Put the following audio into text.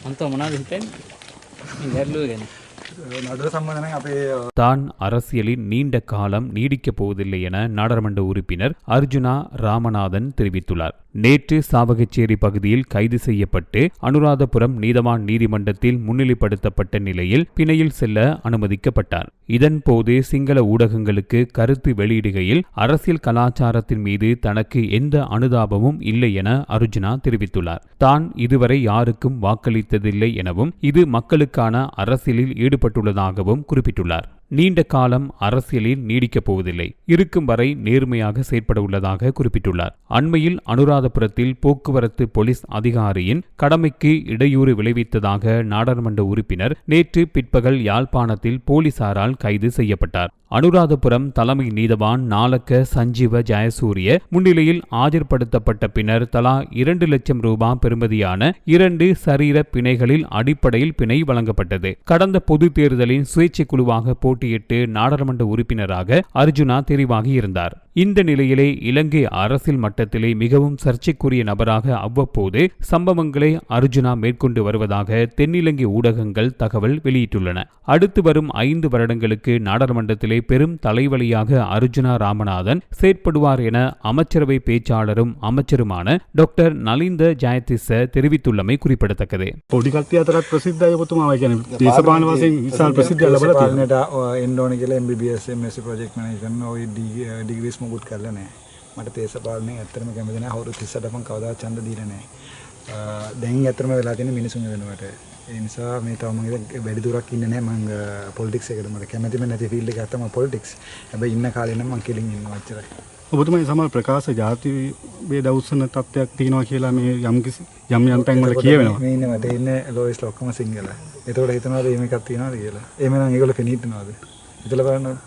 අන්ත මොනවද හිතන්නේ? මේ ගැටලුව ගැන. தான் அரசியலில் நீண்ட காலம் நீடிக்கப் போவதில்லை என நாடாளுமன்ற உறுப்பினர் அர்ஜுனா ராமநாதன் தெரிவித்துள்ளார். நேற்று சாவகச்சேரி பகுதியில் கைது செய்யப்பட்டு அனுராதபுரம் நீதவான் நீதிமன்றத்தில் முன்னிலைப்படுத்தப்பட்ட நிலையில் பிணையில் செல்ல அனுமதிக்கப்பட்டார். இதன்போது சிங்கள ஊடகங்களுக்கு கருத்து வெளியிடுகையில் அரசியல் கலாச்சாரத்தின் மீது தனக்கு எந்த அனுதாபமும் இல்லை என அர்ஜுனா தெரிவித்துள்ளார். தான் இதுவரை யாருக்கும் வாக்களித்ததில்லை எனவும் இது மக்களுக்கான அரசியலில் ஈடுபட்டுள்ளதாகவும் குறிப்பிட்டுள்ளார். நீண்ட காலம் அரசியலில் நீடிக்கப் போவதில்லை, இருக்கும் வரை நேர்மையாக செயற்பட உள்ளதாக குறிப்பிட்டுள்ளார். அண்மையில் அனுராதபுரத்தில் போக்குவரத்து போலீஸ் அதிகாரியின் கடமைக்கு இடையூறு விளைவித்ததாக நாடாளுமன்ற உறுப்பினர் நேற்று பிற்பகல் யாழ்ப்பாணத்தில் போலீசாரால் கைது செய்யப்பட்டார். அனுராதபுரம் தலைமை நீதவான் நாலக்க சஞ்சீவ ஜெயசூரிய முன்னிலையில் ஆஜர்படுத்தப்பட்ட பின்னர் தலா 2 லட்சம் ரூபாய் பெறுமதியான 2 சரீர பிணைகளில் அடிப்படையில் பிணை வழங்கப்பட்டது. கடந்த பொது தேர்தலின் சுயேட்சை குழுவாக போட்டியிட்டு நாடாளுமன்ற உறுப்பினராக அர்ஜுனா தெரிவாகி இருந்தார். இந்த நிலையிலே இலங்கை அரசியல் மட்டத்திலே மிகவும் சர்ச்சைக்குரிய நபராக அவ்வப்போது சம்பவங்களை அர்ஜுனா மேற்கொண்டு வருவதாக தென்னிலங்கை ஊடகங்கள் தகவல் வெளியிட்டுள்ளன. அடுத்து வரும் 5 வருடங்களுக்கு நாடாளுமன்றத்திலே பெரும் தலைவலியாக அர்ஜுனா ராமநாதன் செயற்படுவார் என அமைச்சரவை பேச்சாளரும் அமைச்சருமான டாக்டர் நலிந்த ஜெயதிස தெரிவித்துள்ளமை குறிப்பிடத்தக்கது. පොඩි කට්ටිය අතරත් ප්‍රසිද්ධයි ඔබතුමා. ඒ කියන්නේ දේශපාලන වශයෙන් විශාල ප්‍රසිද්ධියක් ලැබලා තියෙනවා. එන්න ඕන කියලා MBBS MSc ප්‍රොජෙක්ට් මැනේජ්මන්ට් ඔය ඩිග්‍රීස් මොකුත් කරලා නැහැ. මට දේශපාලනේ ඇත්තටම කැමති නැහැ. අවුරුදු 38 මම කවදාවත් ඡන්ද දීලා නැහැ. දැන් ඇත්තටම වෙලා තියෙන මිනිසුන් වෙනුවට. ඒ නිසා මේ තව මම වැඩි දුරක් ඉන්නේ නැහැ. මම පොලිටික්ස් එකට මට කැමතිම නැති ෆීල්ඩ් එකක් තමයි පොලිටික්ස්. හැබැයි ඉන්න කාලේ නම් මම කෙලින් ඉන්නවා අච්චරයි. ඔබතුමා සමහර ප්‍රකාශ ಜಾති ભેද උස්සන තත්ත්වයක් තියෙනවා කියලා මේ යම් තැන් වල කියවෙනවා. මේ ඉන්නේ මට ඉන්නේ ලෝයිස්ලා ඔක්කොම සිංගල. ඒතකොට හිතනවාද එහෙම එකක් තියනවාද කියලා. එහෙම නම් ඒගොල්ලෝ පෙනී හිටනවාද? හිතලා බලන්න.